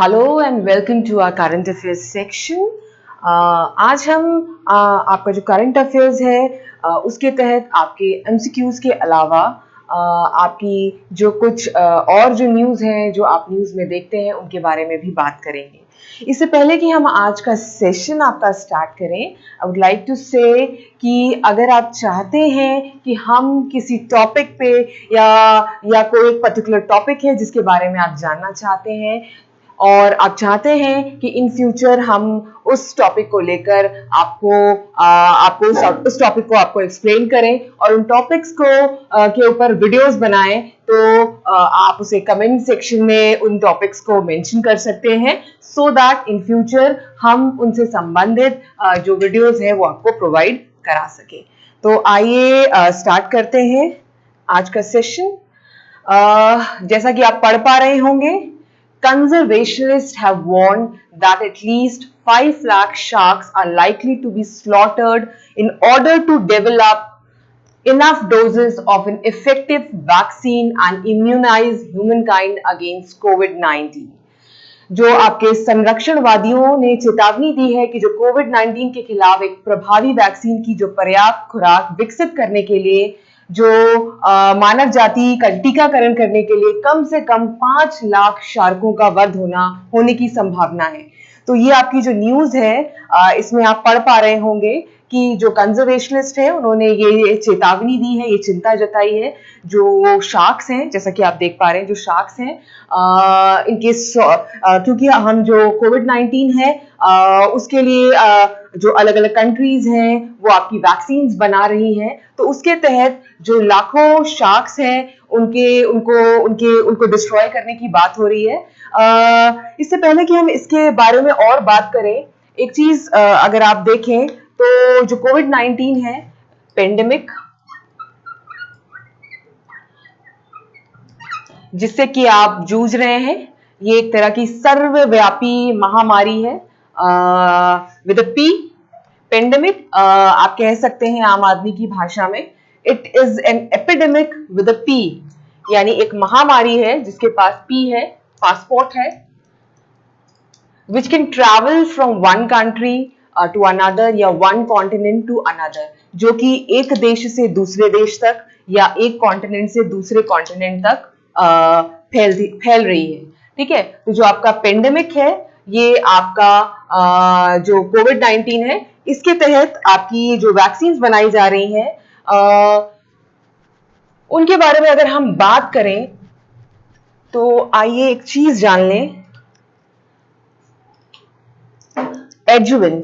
Hello and welcome to our current affairs section. आज हम आपका जो करंट अफेयर्स है उसके तहत आपके एमसीक्यूज के अलावा आपकी जो कुछ और जो न्यूज़ हैं जो आप न्यूज़ में देखते हैं उनके बारे में भी बात करेंगे। इससे पहले कि हम आज का सेशन आपका स्टार्ट करें, आई वुड लाइक टू से कि अगर आप चाहते हैं कि हम किसी टॉपिक पे या कोई एक पर्टिकुलर टॉपिक है जिसके बारे में आप जानना चाहते हैं और आप चाहते हैं कि इन फ्यूचर हम उस टॉपिक को लेकर आपको उस टॉपिक को आपको एक्सप्लेन करें और उन टॉपिक्स को के ऊपर वीडियोस बनाएं, तो आप उसे कमेंट सेक्शन में उन टॉपिक्स को मेंशन कर सकते हैं सो दैट इन फ्यूचर हम उनसे संबंधित जो वीडियोस हैं वो आपको प्रोवाइड करा सके। तो आइए स्टार्ट करते हैं आज का सेशन। जैसा कि आप पढ़ पा रहे होंगे, conservationists have warned that at least 5 lakh sharks are likely to be slaughtered in order to develop enough doses of an effective vaccine and immunize humankind against COVID-19। जो आपके संरक्षणवादियों ने चेतावनी दी है कि जो कोविड-19 के खिलाफ एक प्रभावी वैक्सीन की जो पर्याप्त खुराक विकसित करने के लिए जो मानव जाति का टीकाकरण करने के लिए कम से कम 5 लाख शार्कों का वध होने की संभावना है। तो ये आपकी जो न्यूज़ है इसमें आप पढ़ पा रहे होंगे कि जो कंजर्वेशनिस्ट है उन्होंने ये चेतावनी दी है, ये चिंता जताई है। जो शार्क्स हैं, जैसा कि आप देख पा रहे हैं, जो शार्क्स हैं इनके क्योंकि हम जो कोविड-19 है उसके लिए जो अलग अलग कंट्रीज हैं वो आपकी वैक्सीन्स बना रही हैं, तो उसके तहत जो लाखों शार्क्स हैं उनको डिस्ट्रॉय करने की बात हो रही है। इससे पहले कि हम इसके बारे में और बात करें, एक चीज अगर आप देखें तो जो कोविड-19 है पेंडेमिक, जिससे कि आप जूझ रहे हैं, ये एक तरह की सर्वव्यापी महामारी है विद अ पी। पेंडेमिक आप कह सकते हैं आम आदमी की भाषा में, it is an epidemic with a P, यानी एक महामारी है जिसके पास पी है, पासपोर्ट है, which can travel from one country to another या one continent to another, जो कि एक देश से दूसरे देश तक या एक कॉन्टिनेंट से दूसरे कॉन्टिनेंट तक फैल रही है। ठीक है, तो जो आपका पेंडेमिक है ये आपका जो कोविड-19 है इसके तहत आपकी जो वैक्सीन बनाई जा रही हैं उनके बारे में अगर हम बात करें तो आइए एक चीज जान लें। एडजुवेंट,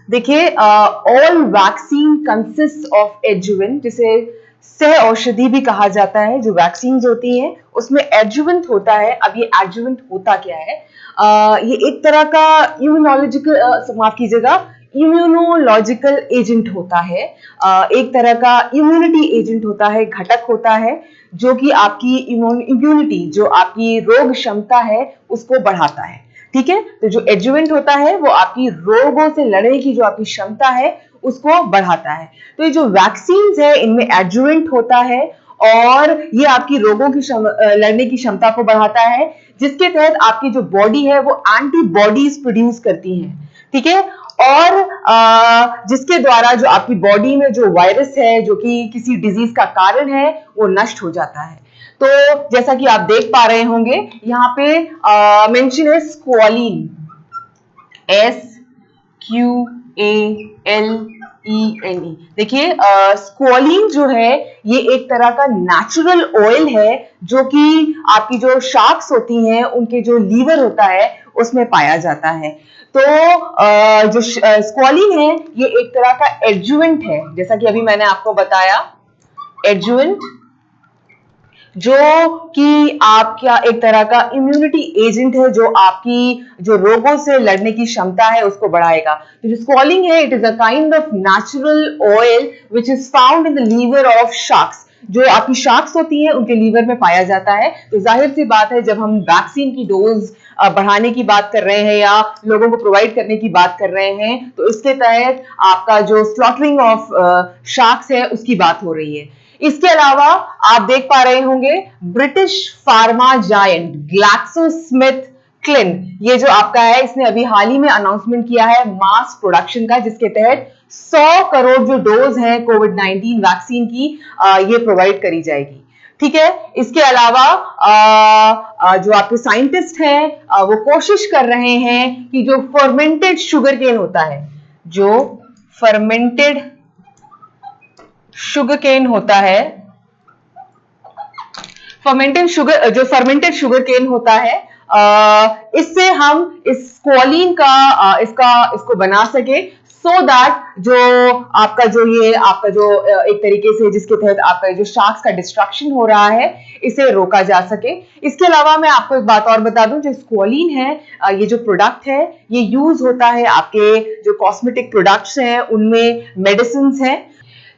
देखिए all vaccine consist of adjuvant, जिसे सह औषधि भी कहा जाता है। जो वैक्सीन होती हैं उसमें एडजुवेंट होता है। अब ये एडजुवेंट होता क्या है? ये एक तरह का इम्यूनोलॉजिकल एजेंट होता है, एक तरह का इम्यूनिटी एजेंट होता है, घटक होता है जो कि आपकी इम्यूनिटी, जो आपकी रोग क्षमता है उसको बढ़ाता है। ठीक है, तो जो एडजुवेंट होता है वो आपकी रोगों से लड़ने की जो आपकी क्षमता है उसको बढ़ाता है। तो ये जो वैक्सीन्स है इनमें एडजुवेंट होता है और ये आपकी रोगों की लड़ने की क्षमता को बढ़ाता है, जिसके तहत आपकी जो बॉडी है वो एंटीबॉडीज प्रोड्यूस करती है। ठीक है, और जिसके द्वारा जो आपकी बॉडी में जो वायरस है जो कि किसी डिजीज का कारण है वो नष्ट हो जाता है। तो जैसा कि आप देख पा रहे होंगे यहाँ पे मेंशन है स्क्वालिन, SQALENE। देखिए स्क्वालिन जो है ये एक तरह का नेचुरल ऑयल है जो कि आपकी जो शार्क्स होती हैं उनके जो लीवर होता है उसमें पाया जाता है। तो जो स्क्वालिन है ये एक तरह का एडजुवेंट है, जैसा कि अभी मैंने आपको बताया, एडजुवेंट जो कि आपका एक तरह का इम्यूनिटी एजेंट है जो आपकी जो रोगों से लड़ने की क्षमता है उसको बढ़ाएगा। तो जो स्क्वालिन है it is a kind of natural oil which is found in the liver of sharks. जो आपकी शार्क्स होती हैं उनके लीवर में पाया जाता है। तो जाहिर सी बात है जब हम वैक्सीन की डोज बढ़ाने की बात कर रहे हैं या लोगों को प्रोवाइड करने की बात कर रहे हैं तो इसके तहत आपका जो स्लॉटरिंग ऑफ शार्क्स है उसकी बात हो रही है। इसके अलावा आप देख पा रहे होंगे ब्रिटिश फार्मा जायंट ग्लैक्सोस्मिथ क्लिन, ये जो आपका है, इसने अभी हाल ही में अनाउंसमेंट किया है मास प्रोडक्शन का, जिसके तहत 100 करोड़ जो डोज है कोविड-19 वैक्सीन की ये प्रोवाइड करी जाएगी। ठीक है, इसके अलावा जो आपके साइंटिस्ट हैं वो कोशिश कर रहे हैं कि जो फर्मेंटेड शुगर केन होता है, जो फर्मेंटेड शुगर केन होता है, जो फर्मेंटेड शुगर केन होता है, इससे हम इस स्क्वालिन का इसको बना सके, सो दैट जो आपका जो एक तरीके से जिसके तहत आपका जो शार्क्स का डिस्ट्रक्शन हो रहा है, इसे रोका जा सके। इसके अलावा मैं आपको एक बात और बता दूं, जो स्क्वालिन है, ये जो प्रोडक्ट है, ये यूज होता है आपके जो कॉस्मेटिक प्रोडक्ट्स हैं उनमें, मेडिसिन हैं।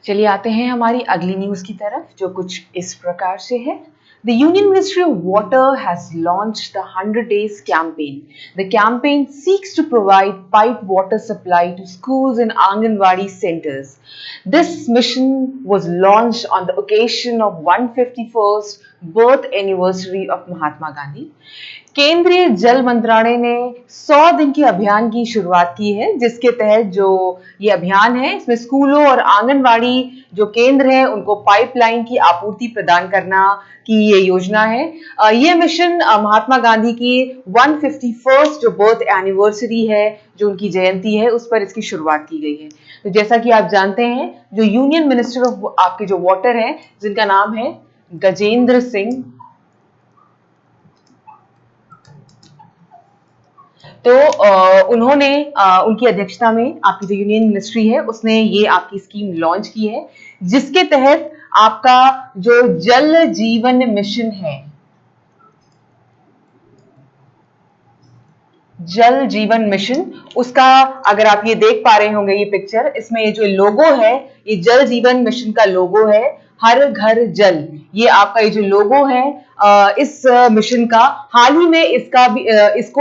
चलिए आते हैं हमारी अगली न्यूज की तरफ, जो कुछ इस प्रकार से है। The Union Ministry of Water has launched the 100 Days campaign. The campaign seeks to provide piped water supply to schools and Anganwadi centers. This mission was launched on the occasion of 151st birth anniversary of Mahatma Gandhi. केंद्रीय जल मंत्रालय ने 100 दिन के अभियान की शुरुआत की है, जिसके तहत जो ये अभियान है, इसमें स्कूलों और आंगनवाड़ी जो केंद्र हैं उनको पाइपलाइन की आपूर्ति प्रदान करना की ये योजना है। ये मिशन महात्मा गांधी की 151st जो बर्थ एनिवर्सरी है, जो उनकी जयंती है, उस पर इसकी शुरुआत की गई है। तो जैसा कि आप जानते हैं, जो यूनियन मिनिस्टर ऑफ आपके जो वाटर है, जिनका नाम है गजेंद्र सिंह, तो उन्होंने उनकी अध्यक्षता में आपकी जो यूनियन मिनिस्ट्री है, उसने ये आपकी स्कीम लॉन्च की है, जिसके तहत आपका जो जल जीवन मिशन है, जल जीवन मिशन, उसका अगर आप ये देख पा रहे होंगे ये पिक्चर, इसमें ये जो लोगो है, ये जल जीवन मिशन का लोगो है, हर घर जल, ये आपका ये जो लोगो है इस मिशन का। हाल ही में इसका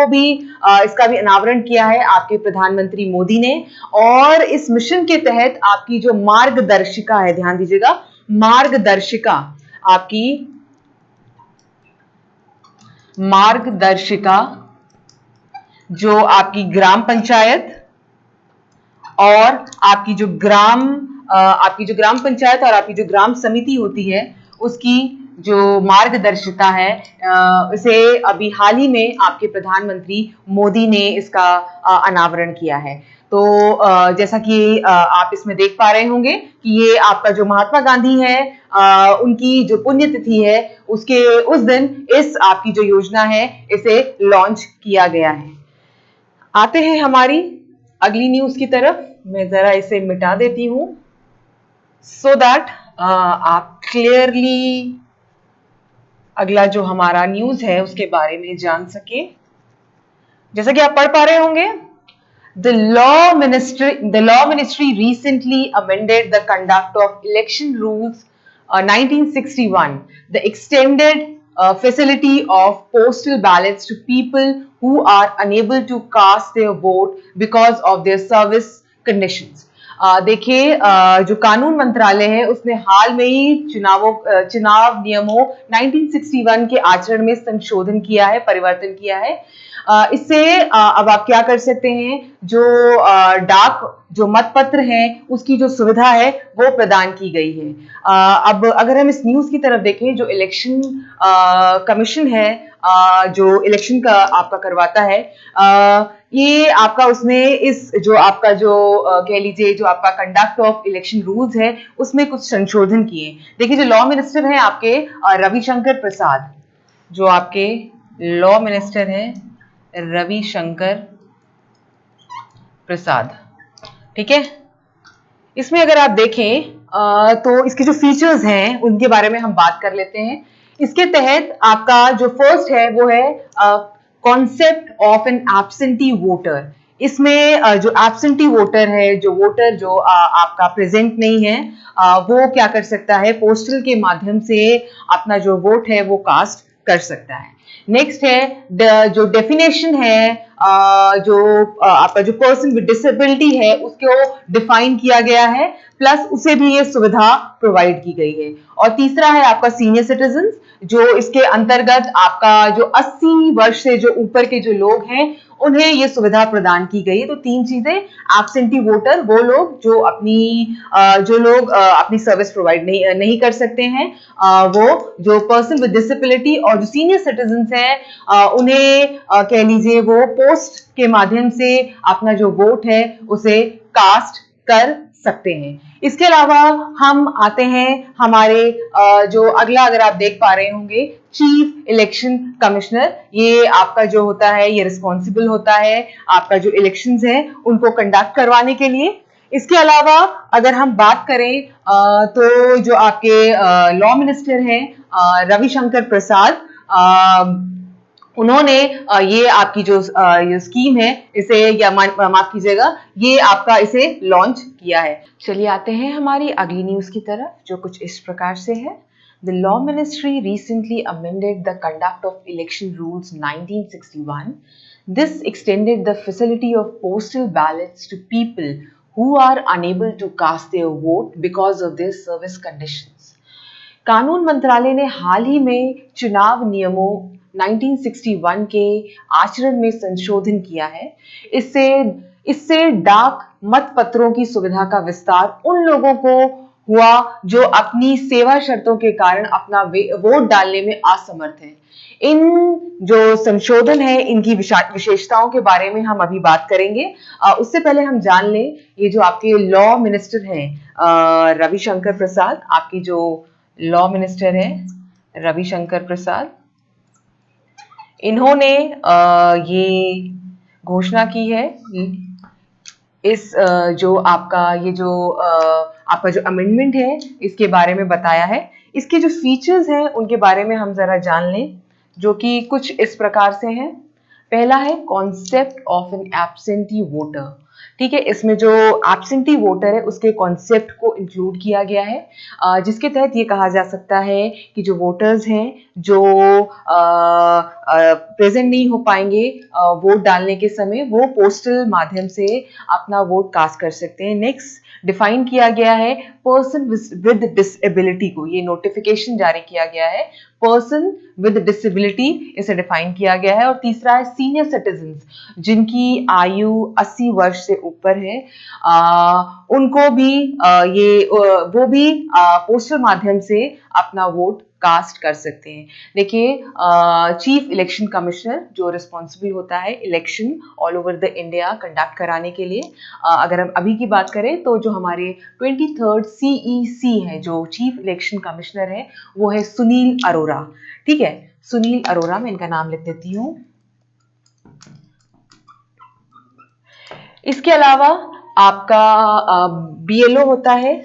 भी अनावरण किया है आपके प्रधानमंत्री मोदी ने, और इस मिशन के तहत आपकी जो मार्गदर्शिका है, ध्यान दीजिएगा, मार्गदर्शिका जो आपकी ग्राम पंचायत और आपकी जो ग्राम पंचायत और आपकी जो ग्राम समिति होती है, उसकी जो मार्गदर्शिता है, इसे अभी हाल ही में आपके प्रधानमंत्री मोदी ने इसका अनावरण किया है। तो जैसा कि आप इसमें देख पा रहे होंगे कि ये आपका जो महात्मा गांधी है, उनकी जो पुण्यतिथि है, उस दिन इस आपकी जो योजना है, इसे लॉन्च किया गया है। आते हैं हमारी अगली न्यूज की तरफ। मैं जरा इसे मिटा देती हूं, सो दैट आप क्लियरली अगला जो हमारा न्यूज है उसके बारे में जान सके। जैसा कि आप पढ़ पा रहे होंगे, The law ministry recently amended the conduct of election rules 1961. The extended facility of postal ballots to people who are unable to cast their vote because of their service conditions. देखिए, जो कानून मंत्रालय है, उसने हाल में ही चुनाव नियमों 1961 के आचरण में संशोधन किया है, परिवर्तन किया है। इससे अब आप क्या कर सकते हैं, जो डाक जो मतपत्र हैं, उसकी जो सुविधा है वो प्रदान की गई है। अब अगर हम इस न्यूज की तरफ देखें, जो इलेक्शन कमीशन है, जो इलेक्शन का आपका करवाता है, ये आपका उसने इस जो आपका जो कह लीजिए जो आपका कंडक्ट ऑफ इलेक्शन रूल्स है, उसमें कुछ संशोधन किए। देखिए, जो लॉ मिनिस्टर हैं आपके रविशंकर प्रसाद, जो आपके लॉ मिनिस्टर हैं रविशंकर प्रसाद, ठीक है। इसमें अगर आप देखें तो इसके जो फीचर्स हैं उनके बारे में हम बात कर लेते हैं। इसके तहत आपका जो फर्स्ट है वो है concept of an absentee voter. इसमें जो एब्सेंटी वोटर है, जो वोटर जो आपका प्रेजेंट नहीं है, वो क्या कर सकता है, पोस्टल के माध्यम से अपना जो वोट है वो कास्ट कर सकता है। नेक्स्ट है जो डेफिनेशन है जो आपका जो पर्सन विद डिसेबिलिटी है उसको डिफाइन किया गया है, प्लस उसे भी ये सुविधा प्रोवाइड की गई है। और तीसरा है आपका सीनियर सिटीजन, जो इसके अंतर्गत आपका जो 80 वर्ष से जो ऊपर के जो लोग हैं उन्हें ये सुविधा प्रदान की गई है। तो तीन चीजें, एब्सेंटी वोटर वो लोग जो अपनी सर्विस प्रोवाइड नहीं कर सकते हैं, वो जो पर्सन विद डिसेबिलिटी और जो सीनियर सिटीजन हैं उन्हें कह लीजिए वो पोस्ट के माध्यम से अपना जो वोट है उसे कास्ट कर सकते हैं। इसके अलावा हम आते हैं हमारे जो अगला, अगर आप देख पा रहे होंगे, चीफ इलेक्शन कमिश्नर। ये आपका जो होता है ये रिस्पॉन्सिबल होता है आपका जो इलेक्शंस है उनको कंडक्ट करवाने के लिए। इसके अलावा अगर हम बात करें तो जो आपके लॉ मिनिस्टर हैं रविशंकर प्रसाद, उन्होंने ये आपकी जो ये स्कीम है इसे, या माफ कीजिएगा, ये आपका इसे लॉन्च किया है। चलिए आते हैं हमारी अगली न्यूज की तरफ, जो कुछ इस प्रकार से है। The Law Ministry recently amended the Conduct of Election Rules 1961. This extended the facility of postal ballots to people who are unable to cast their vote because of their service conditions. कानून मंत्रालय ने हाल ही में चुनाव नियमों 1961 के आचरण में संशोधन किया है। इससे डाक मतपत्रों की सुविधा का विस्तार उन लोगों को हुआ जो अपनी सेवा शर्तों के कारण अपना वोट डालने में असमर्थ हैं। इन जो संशोधन है इनकी विशेषताओं के बारे में हम अभी बात करेंगे। उससे पहले हम जान लें, ये जो आपके लॉ मिनिस्टर हैं रविशंकर प्रसाद, आपकी जो लॉ मिनिस्टर हैं रविशंकर प्रसाद, इन्होंने ये घोषणा की है इस जो आपका जो अमेंडमेंट है इसके बारे में बताया है। इसके जो फीचर्स हैं उनके बारे में हम जरा जान लें, जो कि कुछ इस प्रकार से हैं। पहला है concept of an absentee voter. ठीक है, इसमें जो एब्सेंटी वोटर है उसके कॉन्सेप्ट को इंक्लूड किया गया है, जिसके तहत ये कहा जा सकता है कि जो वोटर्स हैं जो प्रेजेंट नहीं हो पाएंगे वोट डालने के समय, वो पोस्टल माध्यम से अपना वोट कास्ट कर सकते हैं। नेक्स्ट डिफाइन किया गया है पर्सन विद डिसेबिलिटी को, ये नोटिफिकेशन जारी किया गया है, पर्सन विद डिसेबिलिटी इसे डिफाइन किया गया है। और तीसरा है सीनियर सिटीजन, जिनकी आयु 80 वर्ष से ऊपर है, उनको भी वो भी पोस्टल माध्यम से अपना वोट कास्ट कर सकते हैं। देखिए, चीफ इलेक्शन कमिश्नर जो रिस्पॉन्सिबल होता है election all over the India conduct कराने के लिए, अगर हम अभी की बात करें तो जो हमारे 23rd CEC है, जो चीफ इलेक्शन कमिश्नर है, वो है सुनील अरोरा। ठीक है, सुनील अरोरा, मैं इनका नाम लिख देती हूँ। इसके अलावा आपका BLO होता है,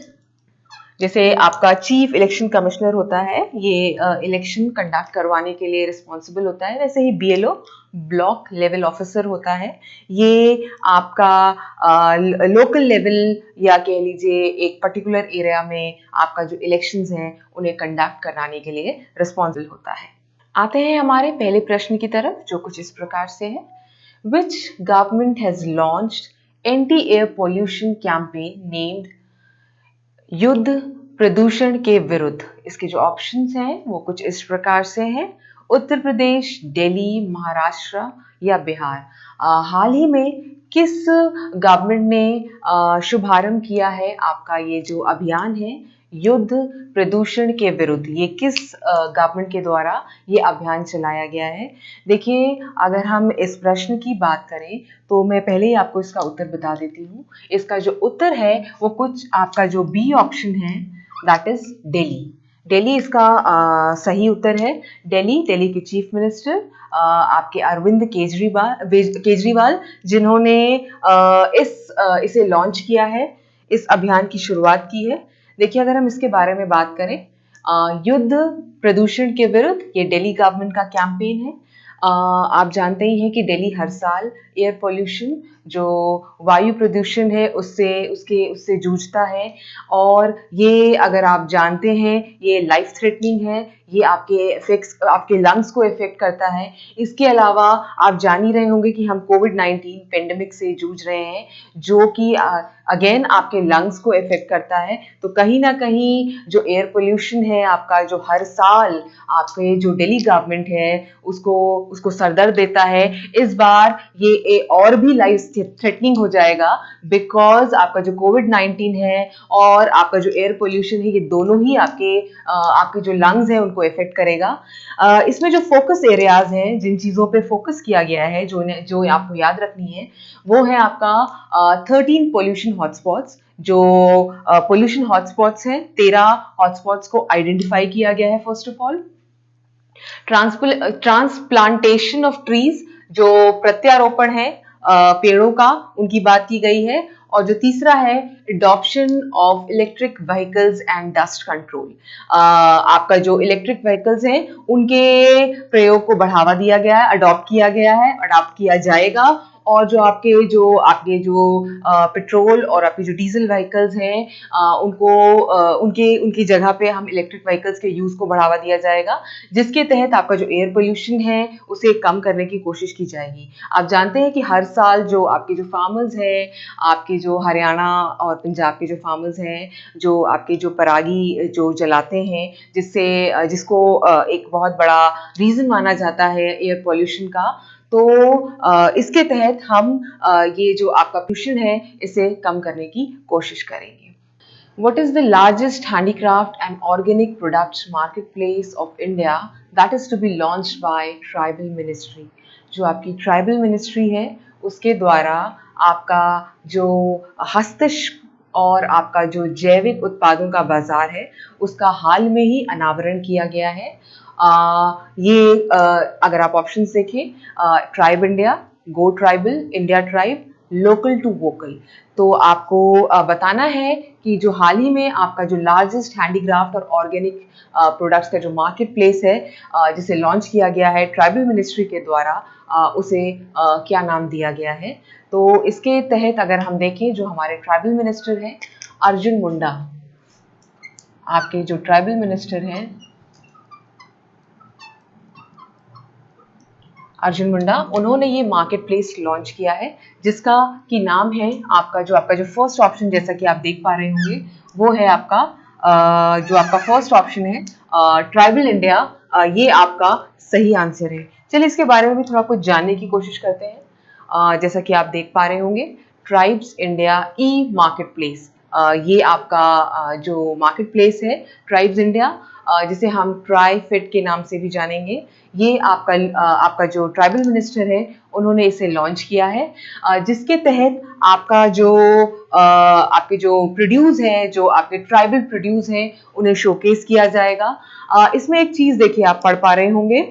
जैसे आपका चीफ इलेक्शन कमिश्नर होता है, ये इलेक्शन कंडक्ट करवाने के लिए रिस्पॉन्सिबल होता है, वैसे ही BLO ब्लॉक लेवल ऑफिसर होता है, ये आपका लोकल लेवल या कह लीजिए एक पर्टिकुलर एरिया में आपका जो इलेक्शंस हैं उन्हें कंडक्ट कराने के लिए रिस्पॉन्सिबल होता है। आते हैं हमारे पहले प्रश्न की तरफ, जो कुछ इस प्रकार से है। Which government has launched anti-air pollution campaign named युद्ध प्रदूषण के विरुद्ध? इसके जो ऑप्शंस हैं वो कुछ इस प्रकार से हैं, उत्तर प्रदेश, दिल्ली, महाराष्ट्र या बिहार। हाल ही में किस गवर्नमेंट ने शुभारंभ किया है आपका ये जो अभियान है युद्ध प्रदूषण के विरुद्ध? ये किस गवर्नमेंट के द्वारा ये अभियान चलाया गया है? देखिए, अगर हम इस प्रश्न की बात करें तो मैं पहले ही आपको इसका उत्तर बता देती हूँ। इसका जो उत्तर है वो कुछ आपका जो बी ऑप्शन है, दैट इज दिल्ली। दिल्ली इसका सही उत्तर है। दिल्ली के चीफ मिनिस्टर आपके अरविंद केजरीवाल, जिन्होंने इसे लॉन्च किया है, इस अभियान की शुरुआत की है। देखिए, अगर हम इसके बारे में बात करें, युद्ध प्रदूषण के विरुद्ध, ये दिल्ली गवर्नमेंट का कैंपेन है। आप जानते ही हैं कि दिल्ली हर साल एयर पोल्यूशन जो वायु प्रदूषण है उससे जूझता है। और ये अगर आप जानते हैं ये लाइफ थ्रेटनिंग है, ये आपके लंग्स को इफेक्ट करता है। इसके अलावा आप जान ही रहे होंगे कि हम कोविड-19 पेंडेमिक से जूझ रहे हैं, जो कि अगेन आपके लंग्स को इफेक्ट करता है। तो कहीं ना कहीं जो एयर पोल्यूशन है आपका, जो हर साल आपके जो दिल्ली गवर्नमेंट है उसको सरदर्द देता है, इस बार ये और भी लाइफ थ्रेटनिंग हो जाएगा, बिकॉज आपका जो कोविड-19 है और आपका जो एयर पोल्यूशन है, ये दोनों ही आपके जो लंग्स हैं उनको इफेक्ट करेगा। इसमें जो फोकस एरियाज हैं, जिन चीज़ों पे फोकस किया गया है, जो आपको याद रखनी है, वो है आपका 13 पोल्यूशन हॉटस्पॉट्स। जो पोल्यूशन हॉटस्पॉट्स हैं, 13 हॉटस्पॉट्स को आइडेंटिफाई किया गया है। First of all transplantation of trees, जो प्रत्यारोपण है पेड़ों का, उनकी बात की गई है। और जो तीसरा है adoption of electric vehicles and dust control, आपका जो इलेक्ट्रिक व्हीकल्स हैं उनके प्रयोग को बढ़ावा दिया गया है, अडॉप्ट किया गया है, अडॉप्ट किया जाएगा। और जो आपके जो पेट्रोल और आपके जो डीजल व्हीकल्स हैं उनकी जगह पे हम इलेक्ट्रिक व्हीकल्स के यूज को बढ़ावा दिया जाएगा, जिसके तहत आपका जो एयर पोल्यूशन है उसे कम करने की कोशिश की जाएगी। आप जानते हैं कि हर साल जो आपके जो फार्मर्स हैं, आपके जो हरियाणा और पंजाब के जो फार्मर्स हैं, जो आपके जो परागी जो जलाते हैं, जिसको एक बहुत बड़ा रीजन माना जाता है एयर पोल्यूशन का, तो इसके तहत हम ये जो आपका पोल्यूशन है इसे कम करने की कोशिश करेंगे। What is the largest handicraft and organic products marketplace of India that is to be launched by Tribal Ministry? जो आपकी ट्राइबल मिनिस्ट्री है उसके द्वारा आपका जो हस्तशिल्प और आपका जो जैविक उत्पादों का बाजार है उसका हाल में ही अनावरण किया गया है। अगर आप ऑप्शंस देखें, tribe India, go tribal, India tribe, local to vocal, तो आपको बताना है कि जो हाल ही में आपका जो लार्जेस्ट हैंडीक्राफ्ट और ऑर्गेनिक प्रोडक्ट्स का जो मार्केट प्लेस है जिसे लॉन्च किया गया है ट्राइबल मिनिस्ट्री के द्वारा, उसे क्या नाम दिया गया है। तो इसके तहत अगर हम देखें, जो हमारे ट्राइबल मिनिस्टर हैं अर्जुन मुंडा, आपके जो ट्राइबल मिनिस्टर हैं अर्जुन मुंडा, उन्होंने ये मार्केट प्लेस लॉन्च किया है, जिसका की नाम है आपका जो फर्स्ट ऑप्शन, जैसा कि आप देख पा रहे होंगे, वो है आपका जो आपका फर्स्ट ऑप्शन है ट्राइबल इंडिया। ये आपका सही आंसर है। चलिए इसके बारे में भी थोड़ा कुछ जानने की कोशिश करते हैं। जैसा कि आप देख पा रहे होंगे, ट्राइब्स इंडिया ई मार्केट प्लेस, ये आपका जो मार्केट प्लेस है ट्राइब्स इंडिया, जिसे हम ट्राई फिट के नाम से भी जानेंगे, ये आपका जो ट्राइबल मिनिस्टर है उन्होंने इसे लॉन्च किया है, जिसके तहत आपके जो प्रोड्यूस हैं, जो आपके ट्राइबल प्रोड्यूस हैं, उन्हें शोकेस किया जाएगा। इसमें एक चीज देखिए, आप पढ़ पा रहे होंगे,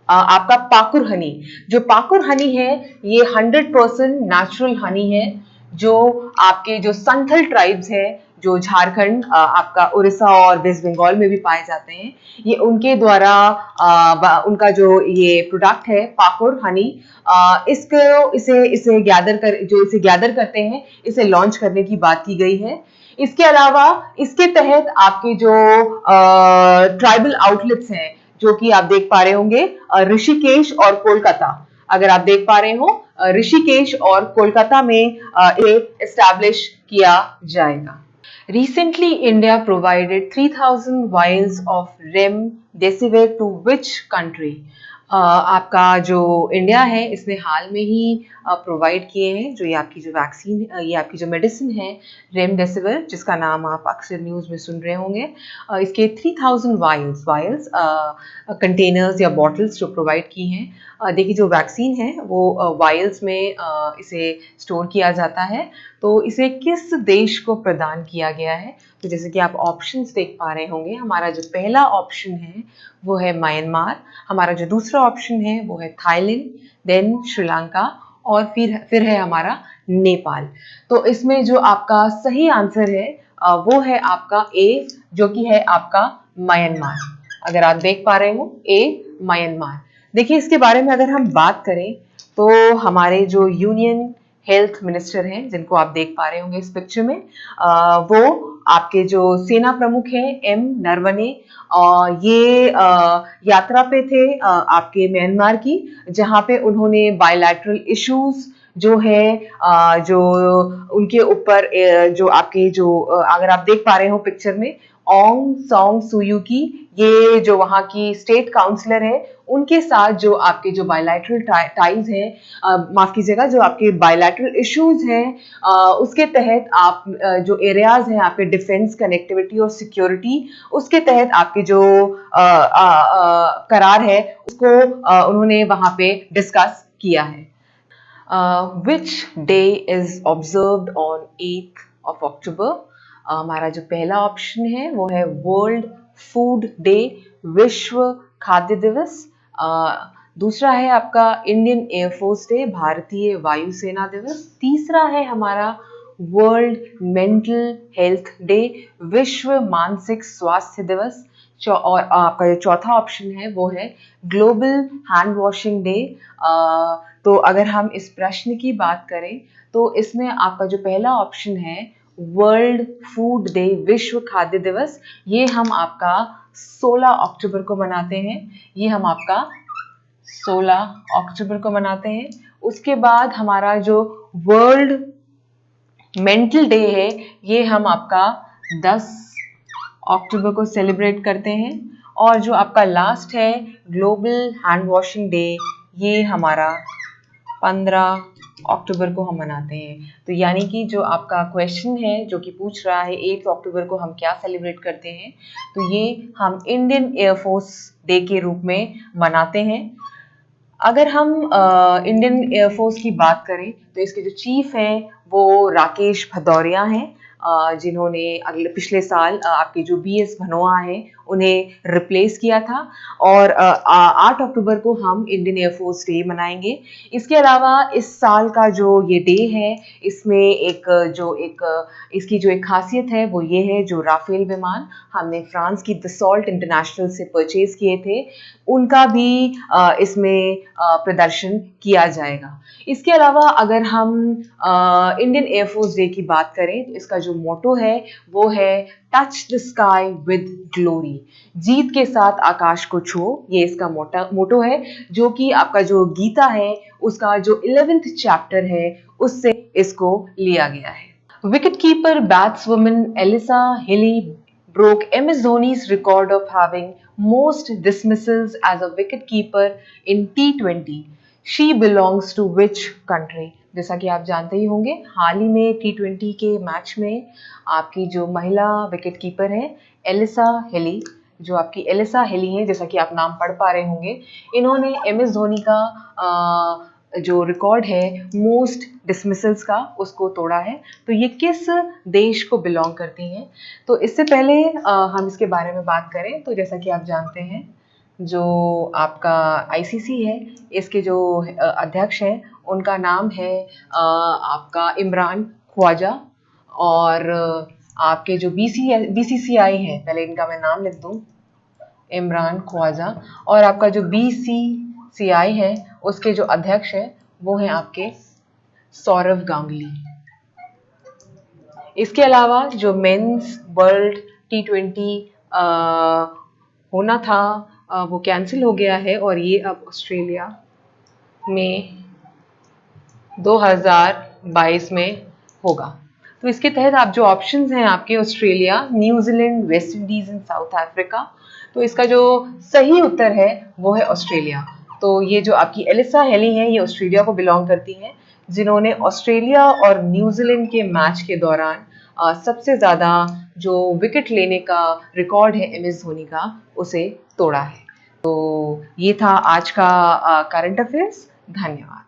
आपका पाकुर हनी, जो पाकुर हनी है ये 100% नेचुरल हनी है, जो आपके जो संथल ट्राइब्स हैं, जो झारखंड, आपका उड़ीसा और वेस्ट बंगाल में भी पाए जाते हैं, ये उनके द्वारा उनका जो ये प्रोडक्ट है पाकुर हनी, इसे गैदर करते हैं, इसे लॉन्च करने की बात की गई है। इसके अलावा इसके तहत आपके जो ट्राइबल आउटलेट्स हैं, जो कि आप देख पा रहे होंगे ऋषिकेश और कोलकाता, अगर आप देख पा रहे हो ऋषिकेश और कोलकाता में ये एस्टैब्लिश किया जाएगा। Recently, India provided 3,000 vials of remdesivir to which country? आपका जो इंडिया है इसने हाल में ही प्रोवाइड किए हैं जो ये आपकी जो वैक्सीन, ये आपकी जो मेडिसिन है रेमडेसिविर, जिसका नाम आप अक्सर न्यूज़ में सुन रहे होंगे, इसके 3,000 वायल्स कंटेनर्स या बॉटल्स जो प्रोवाइड की हैं। देखिए, जो वैक्सीन है वो वायल्स में इसे स्टोर किया जाता है। तो इसे किस देश को प्रदान किया गया है? तो जैसे कि आप ऑप्शंस देख पा रहे होंगे, हमारा जो पहला ऑप्शन है वो है म्यांमार, हमारा जो दूसरा ऑप्शन है वो है थाईलैंड, देन श्रीलंका और फिर है हमारा नेपाल। तो इसमें जो आपका सही आंसर है वो है आपका ए, जो कि है आपका म्यांमार। अगर आप देख पा रहे हो ए, म्यांमार। देखिए, इसके बारे में अगर हम बात करें तो हमारे जो यूनियन हेल्थ मिनिस्टर हैं, जिनको आप देख पा रहे होंगे इस पिक्चर में, वो आपके जो सेना प्रमुख हैं एम नरवणे, ये यात्रा पे थे आपके म्यांमार की, जहाँ पे उन्होंने बायलैटरल इश्यूज जो है जो उनके ऊपर जो आपके जो अगर आप देख पा रहे हो पिक्चर में, ओंग सोंग सुयू की, ये जो वहाँ की स्टेट काउंसलर है, उनके साथ जो आपके जो बायलैटरल टाइज हैं, माफ कीजिएगा, जो आपके बायलैटरल इश्यूज हैं, उसके तहत आप जो एरियाज हैं आपके डिफेंस, कनेक्टिविटी और सिक्योरिटी, उसके तहत आपके जो करार है उसको उन्होंने वहाँ पे डिस्कस किया है। Which day is observed on 8th of October? हमारा जो पहला ऑप्शन है वो है वर्ल्ड फूड डे, विश्व खाद्य दिवस। दूसरा है आपका इंडियन एयरफोर्स डे, भारतीय वायुसेना दिवस। तीसरा है हमारा वर्ल्ड मेंटल हेल्थ डे, विश्व मानसिक स्वास्थ्य दिवस। और आपका जो चौथा ऑप्शन है वो है ग्लोबल हैंड वॉशिंग डे। तो अगर हम इस प्रश्न की बात करें तो इसमें आपका जो पहला ऑप्शन है वर्ल्ड फूड डे, विश्व खाद्य दिवस, ये हम आपका 16 अक्टूबर को मनाते हैं। ये हम आपका 16 अक्टूबर को मनाते हैं। उसके बाद हमारा जो वर्ल्ड मेंटल डे है, ये हम आपका 10 अक्टूबर को सेलिब्रेट करते हैं। और जो आपका लास्ट है ग्लोबल हैंड वॉशिंग डे, ये हमारा 15 अक्टूबर को हम मनाते हैं। तो यानी कि जो आपका क्वेश्चन है जो कि पूछ रहा है 8 अक्टूबर को हम क्या सेलिब्रेट करते हैं, तो ये हम इंडियन एयरफोर्स डे के रूप में मनाते हैं। अगर हम इंडियन एयरफोर्स की बात करें तो इसके जो चीफ हैं वो राकेश भदौरिया हैं, जिन्होंने पिछले साल आपके जो BS धनोआ हैं उन्हें रिप्लेस किया था। और 8 अक्टूबर को हम इंडियन एयरफोर्स डे मनाएंगे। इसके अलावा इस साल का जो ये डे है, इसमें इसकी जो एक खासियत है वो ये है, जो राफेल विमान हमने फ्रांस की दसॉल्ट इंटरनेशनल से परचेज किए थे, उनका भी इसमें प्रदर्शन किया जाएगा। इसके अलावा अगर हम इंडियन एयरफोर्स डे की बात करें तो इसका जो मोटो है वो है touch the sky with glory, जीत के साथ आकाश को छू, ये इसका मोटो है, जो कि आपका जो गीता है उसका जो 11th चैप्टर है उससे इसको लिया गया है। Wicket keeper batswoman Alyssa Healy broke MS Dhoni's record of having most dismissals as a wicketkeeper in T20. She belongs to which country? जैसा कि आप जानते ही होंगे, हाल ही में T20 के मैच में आपकी जो महिला विकेट कीपर है एलिसा हिली, जो आपकी एलिसा हिली है, जैसा कि आप नाम पढ़ पा रहे होंगे, इन्होंने MS धोनी का जो रिकॉर्ड है मोस्ट डिसमिसल्स का उसको तोड़ा है। तो ये किस देश को बिलोंग करती हैं? तो इससे पहले हम इसके बारे में बात करें तो जैसा कि आप जानते हैं, जो आपका ICC है, इसके जो अध्यक्ष हैं उनका नाम है आपका इमरान ख्वाजा। और आपके जो BCCI है, पहले इनका मैं नाम लिख दूं, इमरान ख्वाजा। और आपका जो BCCI है उसके जो अध्यक्ष है वो हैं आपके सौरव गांगुली। इसके अलावा जो मेंस वर्ल्ड T20 होना था वो कैंसिल हो गया है और ये अब ऑस्ट्रेलिया में 2022 में होगा। तो इसके तहत आप जो ऑप्शंस हैं आपके Australia, New Zealand, West Indies and south Africa, तो इसका जो सही उत्तर है वो है ऑस्ट्रेलिया। तो ये जो आपकी एलिसा हेली हैं ये ऑस्ट्रेलिया को बिलोंग करती हैं, जिन्होंने ऑस्ट्रेलिया और न्यूजीलैंड के मैच के दौरान सबसे ज़्यादा जो विकेट लेने का रिकॉर्ड है MS धोनी का, उसे तोड़ा है। तो ये था आज का करंट अफेयर्स। धन्यवाद।